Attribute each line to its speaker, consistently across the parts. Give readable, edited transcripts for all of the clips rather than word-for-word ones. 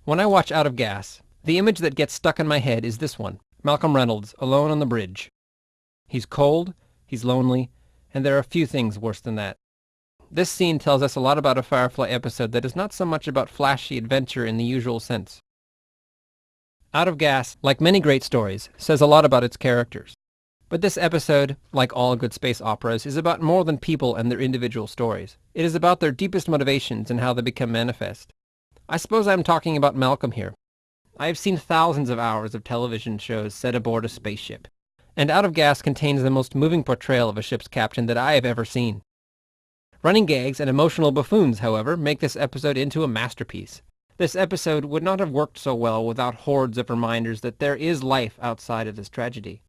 Speaker 1: When I watch Out of Gas, the image that gets stuck in my head is this one, Malcolm Reynolds alone on the bridge. He's cold, he's lonely, and there are few things worse than that. This scene tells us a lot about a Firefly episode that is not so much about flashy adventure in the usual sense. Out of Gas, like many great stories, says a lot about its characters. But this episode, like all good space operas, is about more than people and their individual stories. It is about their deepest motivations and how they become manifest. I suppose I'm talking about Malcolm here. I have seen thousands of hours of television shows set aboard a spaceship, and Out of Gas contains the most moving portrayal of a ship's captain that I have ever seen. Running gags and emotional buffoons, however, make this episode into a masterpiece. This episode would not have worked so well without hordes of reminders that there is life outside of this tragedy.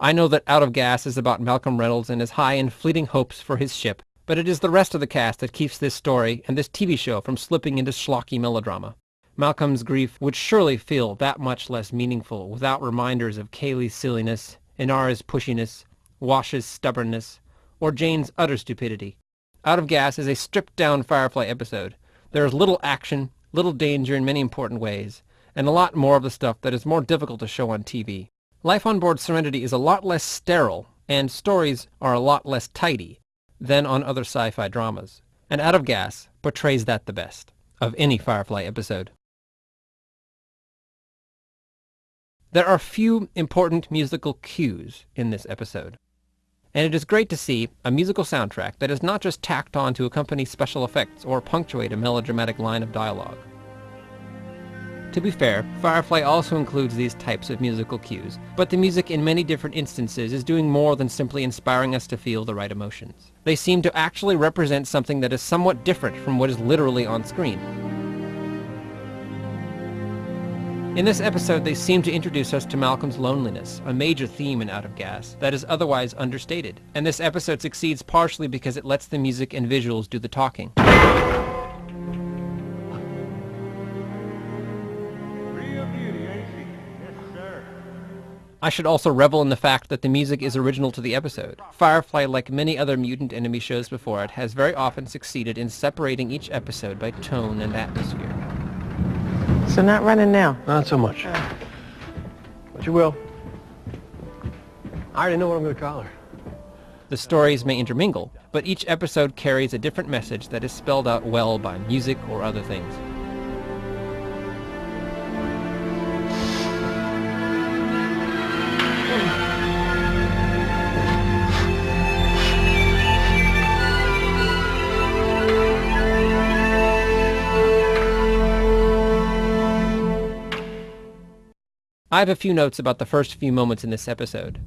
Speaker 1: I know that Out of Gas is about Malcolm Reynolds and his high and fleeting hopes for his ship, but it is the rest of the cast that keeps this story and this TV show from slipping into schlocky melodrama. Malcolm's grief would surely feel that much less meaningful without reminders of Kaylee's silliness, Inara's pushiness, Wash's stubbornness, or Jane's utter stupidity. Out of Gas is a stripped-down Firefly episode. There is little action, little danger in many important ways, and a lot more of the stuff that is more difficult to show on TV. Life on board Serenity is a lot less sterile, and stories are a lot less tidy than on other sci-fi dramas, and Out of Gas portrays that the best of any Firefly episode. There are few important musical cues in this episode, and it is great to see a musical soundtrack that is not just tacked on to accompany special effects or punctuate a melodramatic line of dialogue. To be fair, Firefly also includes these types of musical cues, but the music in many different instances is doing more than simply inspiring us to feel the right emotions. They seem to actually represent something that is somewhat different from what is literally on screen. In this episode, they seem to introduce us to Malcolm's loneliness, a major theme in Out of Gas that is otherwise understated. And this episode succeeds partially because it lets the music and visuals do the talking. I should also revel in the fact that the music is original to the episode. Firefly, like many other mutant enemy shows before it, has very often succeeded in separating each episode by tone and atmosphere.
Speaker 2: So not running now?
Speaker 3: Not so much. But you will. I already know what I'm going to call her.
Speaker 1: The stories may intermingle, but each episode carries a different message that is spelled out well by music or other things. I have a few notes about the first few moments in this episode.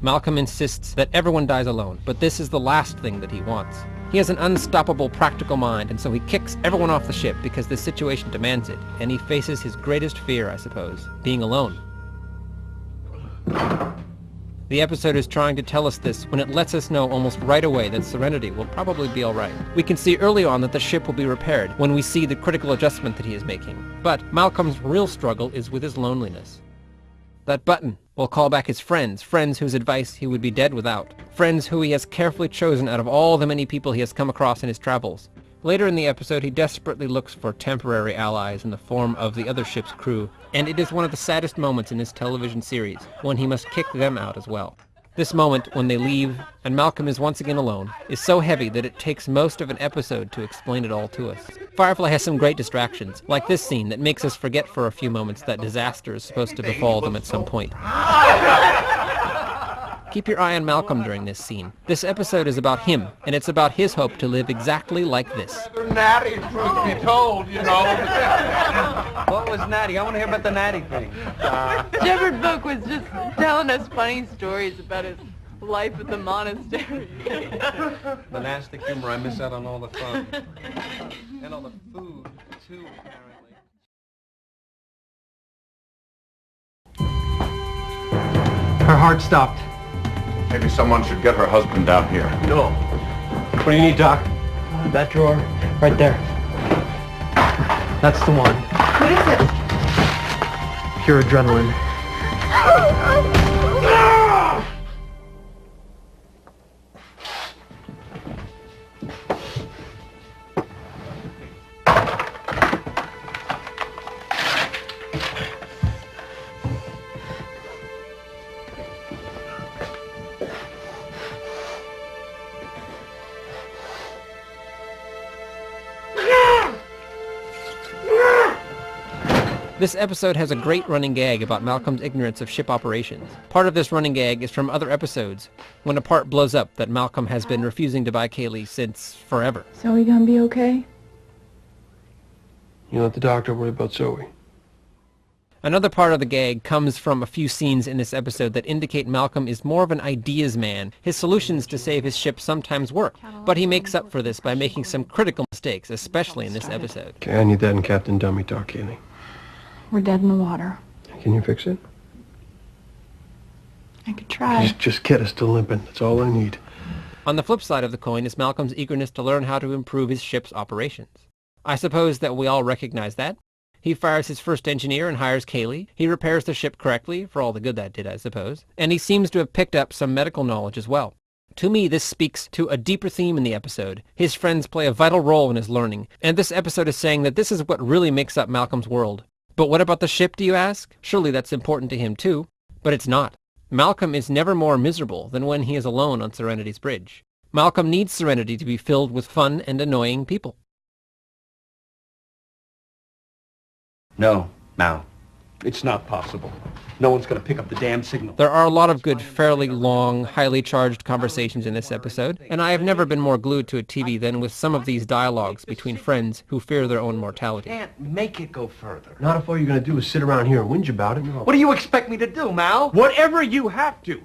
Speaker 1: Malcolm insists that everyone dies alone, but this is the last thing that he wants. He has an unstoppable practical mind, and so he kicks everyone off the ship because this situation demands it, and he faces his greatest fear, I suppose, being alone. The episode is trying to tell us this when it lets us know almost right away that Serenity will probably be alright. We can see early on that the ship will be repaired when we see the critical adjustment that he is making. But Malcolm's real struggle is with his loneliness. That button will call back his friends whose advice he would be dead without, friends who he has carefully chosen out of all the many people he has come across in his travels. Later in the episode, he desperately looks for temporary allies in the form of the other ship's crew, and it is one of the saddest moments in this television series, when he must kick them out as well. This moment, when they leave, and Malcolm is once again alone, is so heavy that it takes most of an episode to explain it all to us. Firefly has some great distractions, like this scene that makes us forget for a few moments that disaster is supposed to befall them at some point. Keep your eye on Malcolm during this scene. This episode is about him, and it's about his hope to live exactly like this.
Speaker 4: Natty, truth be told, you know.
Speaker 3: What was natty? I want to hear about the natty thing.
Speaker 2: Shepard Book was just telling us funny stories about his life at the monastery.
Speaker 3: Monastic humor, I miss out on all the fun. And all the food, too, apparently.
Speaker 5: Her heart stopped.
Speaker 4: Maybe someone should get her husband down here.
Speaker 5: No. What do you need, Doc? That drawer, right there. That's the one.
Speaker 2: What is it?
Speaker 5: Pure adrenaline.
Speaker 1: This episode has a great running gag about Malcolm's ignorance of ship operations. Part of this running gag is from other episodes, when a part blows up that Malcolm has been refusing to buy Kaylee since forever.
Speaker 2: Zoe gonna be okay?
Speaker 5: You let the doctor worry about Zoe.
Speaker 1: Another part of the gag comes from a few scenes in this episode that indicate Malcolm is more of an ideas man. His solutions to save his ship sometimes work, but he makes up for this by making some critical mistakes, especially in this episode.
Speaker 5: Okay, I need that in Captain Dummy Talk, Kaylee.
Speaker 2: We're dead in the water.
Speaker 5: Can you fix it?
Speaker 2: I could try.
Speaker 5: Just get us to limping. That's all I need.
Speaker 1: On the flip side of the coin is Malcolm's eagerness to learn how to improve his ship's operations. I suppose that we all recognize that. He fires his first engineer and hires Kaylee. He repairs the ship correctly, for all the good that did, I suppose. And he seems to have picked up some medical knowledge as well. To me, this speaks to a deeper theme in the episode. His friends play a vital role in his learning, and this episode is saying that this is what really makes up Malcolm's world. But what about the ship, do you ask? Surely that's important to him too. But it's not. Malcolm is never more miserable than when he is alone on Serenity's bridge. Malcolm needs Serenity to be filled with fun and annoying people.
Speaker 3: No, Mal. It's not possible. No one's going to pick up the damn signal.
Speaker 1: There are a lot of good, fairly long, highly charged conversations in this episode, and I have never been more glued to a TV than with some of these dialogues between friends who fear their own mortality.
Speaker 3: Can't make it go further.
Speaker 5: Not if all you're going to do is sit around here and whinge about it. No.
Speaker 3: What do you expect me to do, Mal?
Speaker 5: Whatever you have to.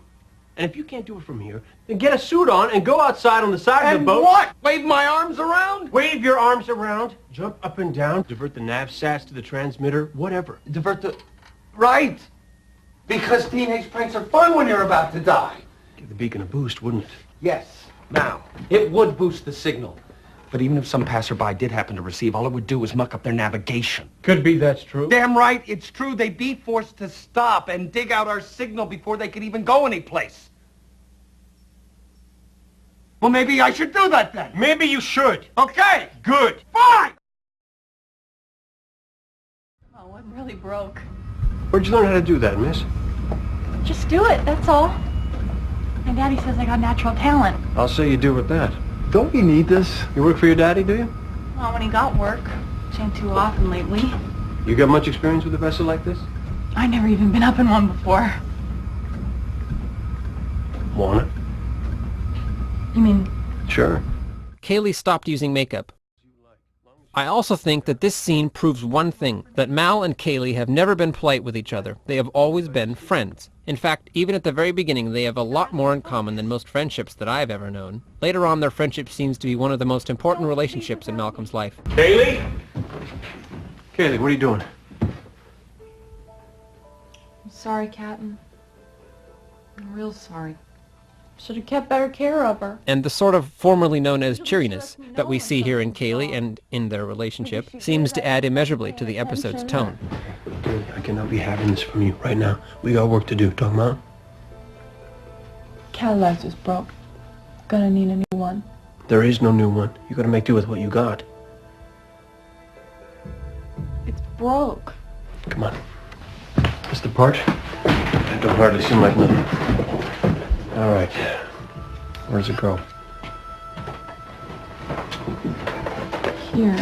Speaker 5: And if you can't do it from here, then get a suit on and go outside on the side of the boat.
Speaker 3: What? Wave my arms around?
Speaker 5: Wave your arms around, jump up and down, divert the nav sats to the transmitter, whatever.
Speaker 3: Divert the... Right. Because teenage pranks are fun when you're about to die.
Speaker 5: Give the beacon a boost, wouldn't it?
Speaker 3: Yes. Now, it would boost the signal. But even if some passerby did happen to receive, all it would do is muck up their navigation.
Speaker 5: Could be that's true.
Speaker 3: Damn right, it's true. They'd be forced to stop and dig out our signal before they could even go anyplace. Well, maybe I should do that then.
Speaker 5: Maybe you should.
Speaker 3: Okay.
Speaker 5: Good.
Speaker 3: Fine.
Speaker 2: Oh, what really broke?
Speaker 5: Where'd you learn how to do that, miss?
Speaker 2: Just do it, that's all. My daddy says I got natural talent.
Speaker 5: I'll say you do with that. Don't you need this? You work for your daddy, do you?
Speaker 2: Well, when he got work, which ain't too often lately.
Speaker 5: You got much experience with a vessel like this?
Speaker 2: I never even been up in one before.
Speaker 5: Want it?
Speaker 2: You mean...
Speaker 5: Sure.
Speaker 1: Kaylee stopped using makeup. I also think that this scene proves one thing, that Mal and Kaylee have never been polite with each other. They have always been friends. In fact, even at the very beginning, they have a lot more in common than most friendships that I've ever known. Later on, their friendship seems to be one of the most important relationships in Malcolm's life.
Speaker 5: Kaylee? Kaylee, what are you doing?
Speaker 2: I'm sorry, Captain. I'm real sorry. Should have kept better care of her.
Speaker 1: And the sort of formerly known as cheeriness that we see here in Kaylee and in their relationship seems to add immeasurably to the episode's tone.
Speaker 5: Kaylee, I cannot be having this from you right now. We got work to do. Talk about?
Speaker 2: Cadillac's just broke. Gonna need a new one.
Speaker 5: There is no new one. You gotta make do with what you got.
Speaker 2: It's broke.
Speaker 5: Come on. That's the part? That don't hardly seem like nothing. All right. Where does it go?
Speaker 2: Here.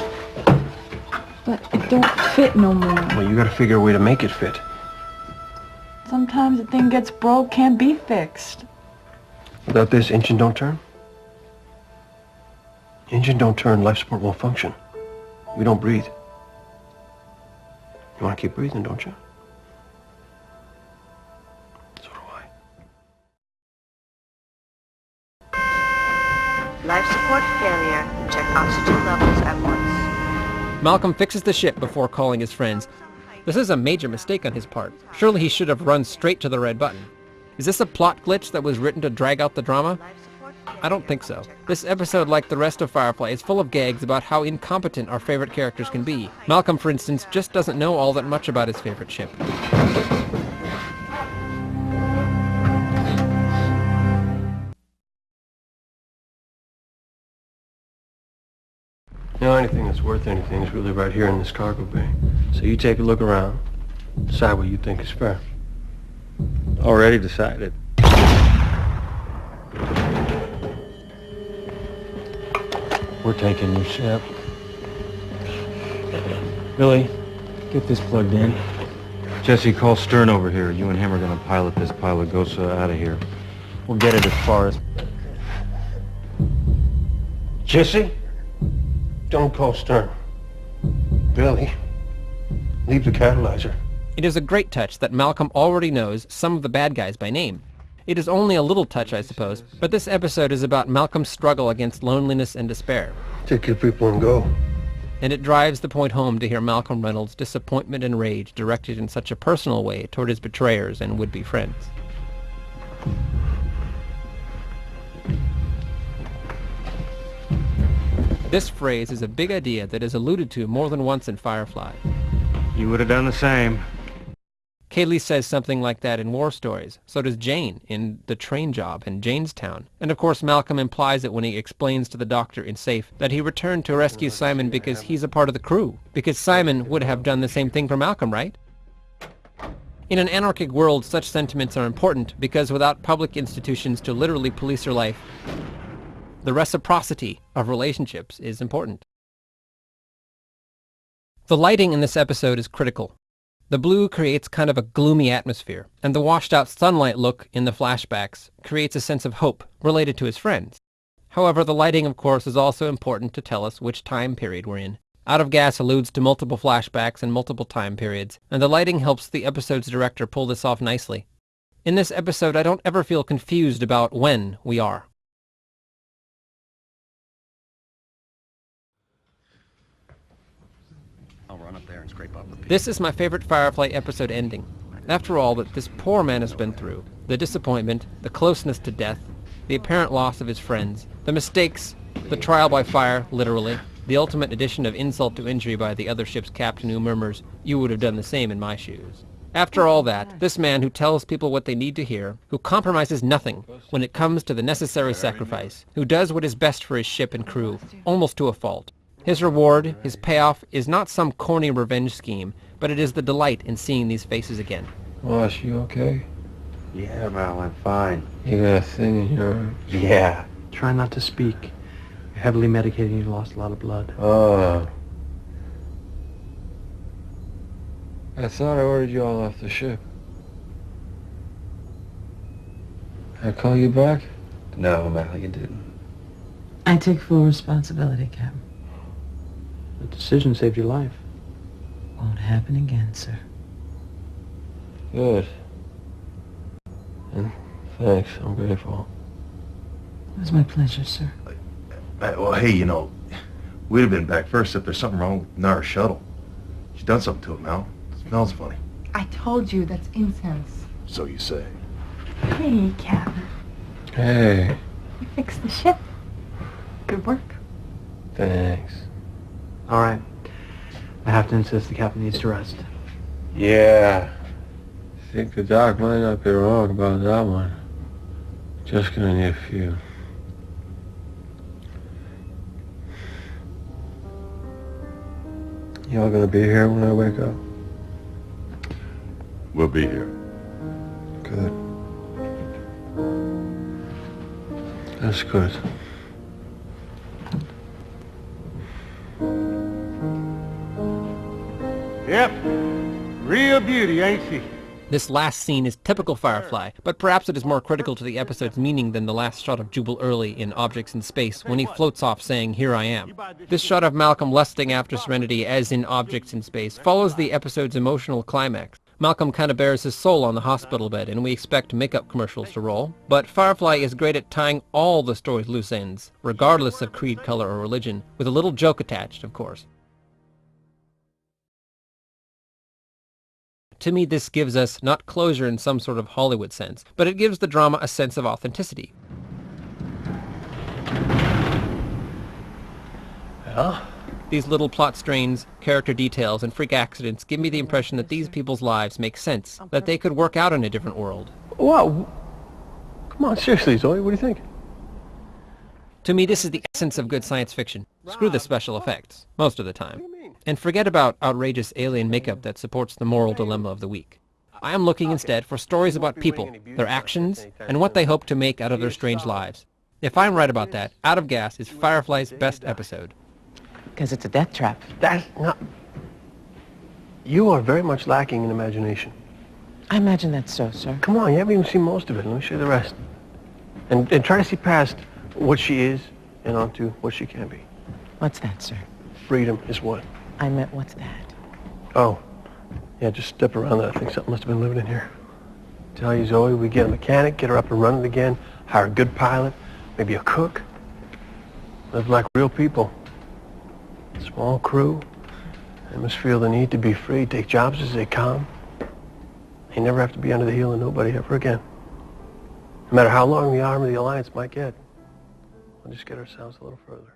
Speaker 2: But it don't fit no more.
Speaker 5: Well, you gotta figure a way to make it fit.
Speaker 2: Sometimes a thing gets broke, can't be fixed.
Speaker 5: Without this, engine don't turn? Engine don't turn, life support won't function. We don't breathe. You want to keep breathing, don't you? So do I.
Speaker 6: Life support failure. Check oxygen levels at once.
Speaker 1: Malcolm fixes the ship before calling his friends. This is a major mistake on his part. Surely he should have run straight to the red button. Is this a plot glitch that was written to drag out the drama? I don't think so. This episode, like the rest of Firefly, is full of gags about how incompetent our favorite characters can be. Malcolm, for instance, just doesn't know all that much about his favorite ship.
Speaker 5: You know, anything that's worth anything is really right here in this cargo bay. So you take a look around, decide what you think is fair.
Speaker 3: Already decided.
Speaker 5: We're taking your ship. Billy, Get this plugged in. Jesse, call Stern over here. You and him are gonna pilot this pile of ghosts out of here. We'll get it as far as...
Speaker 7: Jesse, don't call Stern. Billy, leave the catalyzer.
Speaker 1: It is a great touch that Malcolm already knows some of the bad guys by name. It is only a little touch, I suppose, but this episode is about Malcolm's struggle against loneliness and despair.
Speaker 7: Take your people and go.
Speaker 1: And it drives the point home to hear Malcolm Reynolds' disappointment and rage directed in such a personal way toward his betrayers and would-be friends. This phrase is a big idea that is alluded to more than once in Firefly.
Speaker 5: You would have done the same.
Speaker 1: Kaylee says something like that in War Stories. So does Jane in The Train Job and Janestown. And of course Malcolm implies it when he explains to the doctor in Safe that he returned to rescue Simon because he's a part of the crew. Because Simon would have done the same thing for Malcolm, right? In an anarchic world, such sentiments are important because without public institutions to literally police your life, the reciprocity of relationships is important. The lighting in this episode is critical. The blue creates kind of a gloomy atmosphere, and the washed-out sunlight look in the flashbacks creates a sense of hope related to his friends. However, the lighting, of course, is also important to tell us which time period we're in. Out of Gas alludes to multiple flashbacks and multiple time periods, and the lighting helps the episode's director pull this off nicely. In this episode, I don't ever feel confused about when we are.
Speaker 3: I'll run up there and scrape up the people.
Speaker 1: This is my favorite Firefly episode ending. After all that this poor man has been through, the disappointment, the closeness to death, the apparent loss of his friends, the mistakes, the trial by fire, literally, the ultimate addition of insult to injury by the other ship's captain who murmurs, "You would have done the same in my shoes." After all that, this man who tells people what they need to hear, who compromises nothing when it comes to the necessary sacrifice, who does what is best for his ship and crew, almost to a fault. His reward, his payoff, is not some corny revenge scheme, but it is the delight in seeing these faces again.
Speaker 5: Wash, you okay?
Speaker 8: Yeah, Mal, I'm fine.
Speaker 5: You got a thing in your arm?
Speaker 8: Yeah. Try not to speak. You're heavily medicated and you lost a lot of blood.
Speaker 5: Oh. I thought I ordered you all off the ship. I call you back?
Speaker 8: No, Mal, you didn't.
Speaker 9: I take full responsibility, Captain.
Speaker 8: The decision saved your life.
Speaker 9: Won't happen again, sir.
Speaker 5: Good. And thanks, I'm grateful.
Speaker 9: It was my pleasure, sir.
Speaker 10: Well, hey, you know, we'd have been back first if there's something wrong with Nara's shuttle. She's done something to it, Mal. It smells funny.
Speaker 11: I told you that's incense.
Speaker 10: So you say.
Speaker 11: Hey, Captain.
Speaker 5: Hey.
Speaker 11: You fixed the ship. Good work.
Speaker 5: Thanks.
Speaker 8: All right. I have to insist the captain needs to rest.
Speaker 5: Yeah. I think the doc might not be wrong about that one. Just gonna need a few. Y'all gonna be here when I wake up?
Speaker 10: We'll be here.
Speaker 5: Good. That's good.
Speaker 7: Yep. Real beauty, ain't she?
Speaker 1: This last scene is typical Firefly, but perhaps it is more critical to the episode's meaning than the last shot of Jubal Early in Objects in Space when he floats off saying, "Here I am." This shot of Malcolm lusting after Serenity, as in Objects in Space, follows the episode's emotional climax. Malcolm kind of bears his soul on the hospital bed, and we expect makeup commercials to roll. But Firefly is great at tying all the story's loose ends, regardless of creed, color, or religion, with a little joke attached, of course. To me, this gives us not closure in some sort of Hollywood sense, but it gives the drama a sense of authenticity.
Speaker 7: Yeah?
Speaker 1: These little plot strains, character details, and freak accidents give me the impression that these people's lives make sense, that they could work out in a different world.
Speaker 7: Wow. Come on, seriously, Zoe, what do you think?
Speaker 1: To me, this is the essence of good science fiction. Screw the special effects, most of the time. And forget about outrageous alien makeup that supports the moral dilemma of the week. I am looking instead for stories about people, their actions, and what they hope to make out of their strange lives. If I'm right about that, Out of Gas is Firefly's best episode.
Speaker 9: Because it's a death trap.
Speaker 7: That's not... You are very much lacking in imagination.
Speaker 9: I imagine that's so, sir.
Speaker 7: Come on, you haven't even seen most of it. Let me show you the rest. And try to see past what she is and onto what she can be.
Speaker 9: What's that, sir?
Speaker 7: Freedom is what?
Speaker 9: I meant, what's that?
Speaker 7: Oh, yeah, just step around that. I think something must have been living in here. Tell you, Zoe, we get a mechanic, get her up and running again, hire a good pilot, maybe a cook. Live like real people. Small crew. They must feel the need to be free, take jobs as they come. They never have to be under the heel of nobody ever again. No matter how long the arm of the Alliance might get, we'll just get ourselves a little further.